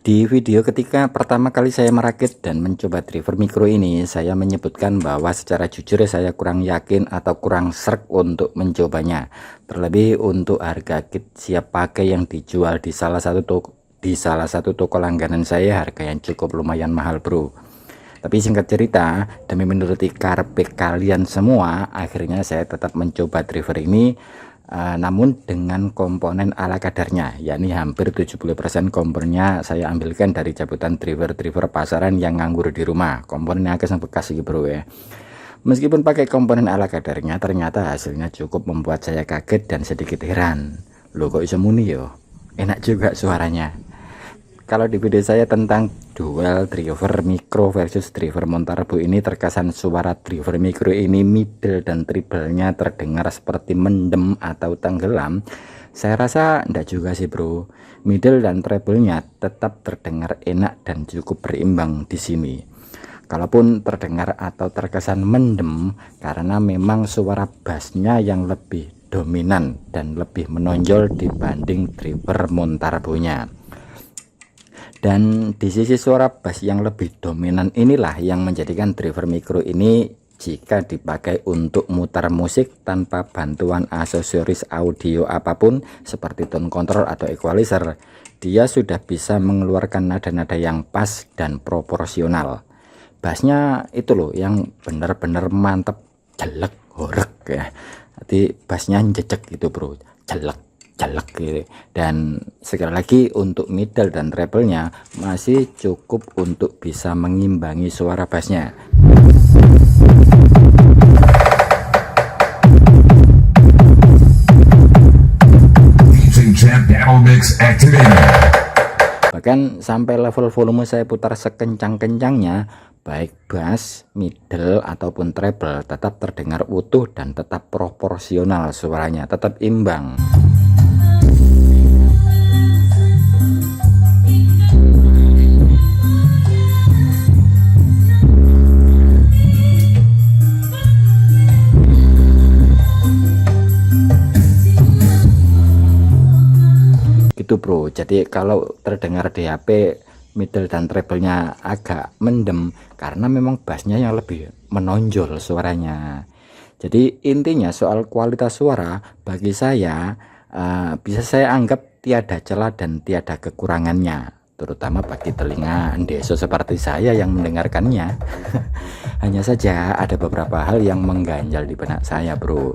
Di video ketika pertama kali saya merakit dan mencoba driver mikro ini, saya menyebutkan bahwa secara jujur saya kurang yakin atau kurang sreg untuk mencobanya. Terlebih untuk harga kit siap pakai yang dijual di salah satu toko langganan saya, harga yang cukup lumayan mahal, bro. Tapi singkat cerita, demi menuruti karpet kalian semua, akhirnya saya tetap mencoba driver ini. Namun dengan komponen ala kadarnya, yakni hampir 70% komponennya saya ambilkan dari cabutan driver pasaran yang nganggur di rumah. Komponennya agak bekas gitu, bro ya. Meskipun pakai komponen ala kadarnya, ternyata hasilnya cukup membuat saya kaget dan sedikit heran. Loh, kok iso muni yo? Enak juga suaranya. Kalau di video saya tentang dual driver mikro versus driver Montarbo ini, terkesan suara driver mikro ini middle dan triple-nya terdengar seperti mendem atau tenggelam. Saya rasa enggak juga sih, bro. Middle dan treble-nya tetap terdengar enak dan cukup berimbang di sini. Kalaupun terdengar atau terkesan mendem, karena memang suara bassnya yang lebih dominan dan lebih menonjol dibanding driver Montarbo-nya. Dan di sisi suara bass yang lebih dominan inilah yang menjadikan driver mikro ini jika dipakai untuk mutar musik tanpa bantuan aksesoris audio apapun seperti tone control atau equalizer, dia sudah bisa mengeluarkan nada-nada yang pas dan proporsional. Bassnya itu loh yang benar-benar mantap, jelek, horek ya. Jadi bassnya jejek gitu, bro, jelek gitu. Dan sekali lagi untuk middle dan treble-nya masih cukup untuk bisa mengimbangi suara bassnya. Bahkan sampai level volume saya putar sekencang-kencangnya, baik bass, middle ataupun treble tetap terdengar utuh dan tetap proporsional suaranya, tetap imbang. Gitu, bro. Jadi kalau terdengar di HP middle dan treble-nya agak mendem karena memang bassnya yang lebih menonjol suaranya. Jadi intinya soal kualitas suara bagi saya bisa saya anggap tiada celah dan tiada kekurangannya, terutama bagi telinga endeso seperti saya yang mendengarkannya. Hanya saja ada beberapa hal yang mengganjal di benak saya, bro.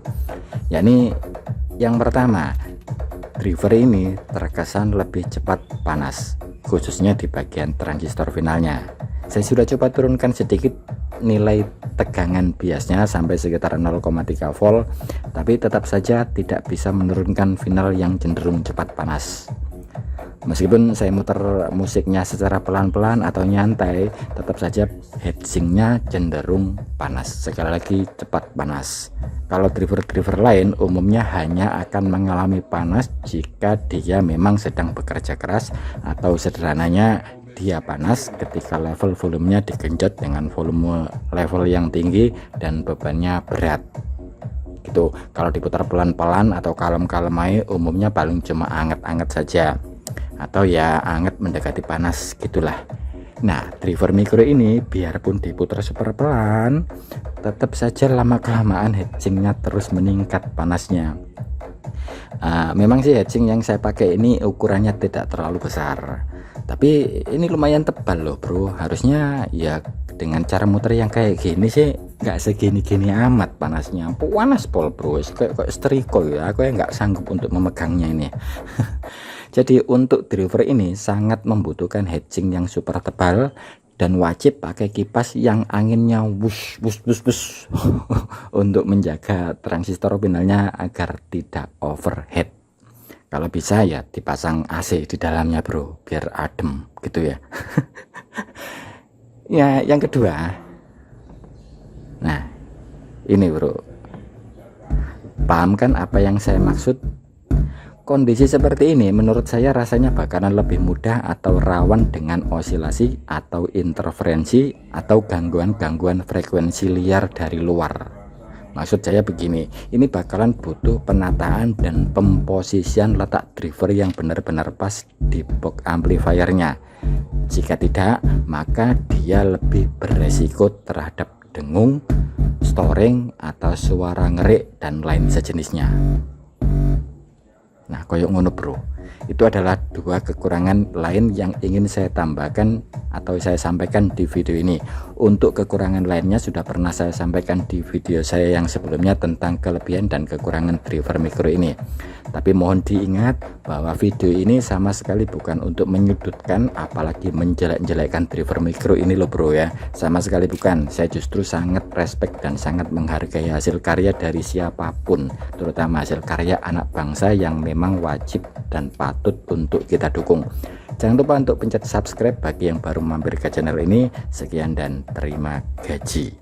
Yakni yang pertama, driver ini terkesan lebih cepat panas, khususnya di bagian transistor finalnya. Saya sudah coba turunkan sedikit nilai tegangan biasnya sampai sekitar 0,3 volt, tapi tetap saja tidak bisa menurunkan final yang cenderung cepat panas. Meskipun saya muter musiknya secara pelan-pelan atau nyantai, tetap saja heatsinknya cenderung panas. Sekali lagi, cepat panas. Kalau driver-driver lain umumnya hanya akan mengalami panas jika dia memang sedang bekerja keras, atau sederhananya dia panas ketika level volumenya digenjot dengan volume level yang tinggi dan bebannya berat. Gitu. Kalau diputar pelan-pelan atau kalem-kalem aja, umumnya paling cuma anget-anget saja, atau ya anget mendekati panas gitulah. Nah, driver mikro ini biarpun diputar super pelan, tetap saja lama-kelamaan heatsinknya terus meningkat panasnya. Memang sih heatsink yang saya pakai ini ukurannya tidak terlalu besar, tapi ini lumayan tebal loh, bro. Harusnya ya dengan cara muter yang kayak gini sih nggak segini-gini amat panasnya. Panas pol, bro, kayak steriko ya. Aku ya nggak sanggup untuk memegangnya ini. Jadi untuk driver ini sangat membutuhkan heatsink yang super tebal dan wajib pakai kipas yang anginnya wush untuk menjaga transistor finalnya agar tidak overheat. Kalau bisa ya dipasang AC di dalamnya, bro, biar adem gitu ya. Ya, yang kedua, nah ini, bro, paham kan apa yang saya maksud? Kondisi seperti ini menurut saya rasanya bakalan lebih mudah atau rawan dengan osilasi atau interferensi atau gangguan-gangguan frekuensi liar dari luar. Maksud saya begini, ini bakalan butuh penataan dan pemposisian letak driver yang benar-benar pas di box amplifiernya. Jika tidak, maka dia lebih beresiko terhadap dengung, storing, atau suara ngerik dan lain sejenisnya. Nah, koyok ngono bro. Itu adalah dua kekurangan lain yang ingin saya tambahkan atau saya sampaikan di video ini. Untuk kekurangan lainnya sudah pernah saya sampaikan di video saya yang sebelumnya tentang kelebihan dan kekurangan driver mikro ini. Tapi mohon diingat bahwa video ini sama sekali bukan untuk menyudutkan apalagi menjelek-jelekkan driver mikro ini loh bro ya. Sama sekali bukan. Saya justru sangat respect dan sangat menghargai hasil karya dari siapapun, terutama hasil karya anak bangsa yang memang wajib dan patut untuk kita dukung. Jangan lupa untuk pencet subscribe bagi yang baru mampir ke channel ini. Sekian dan terima gaji.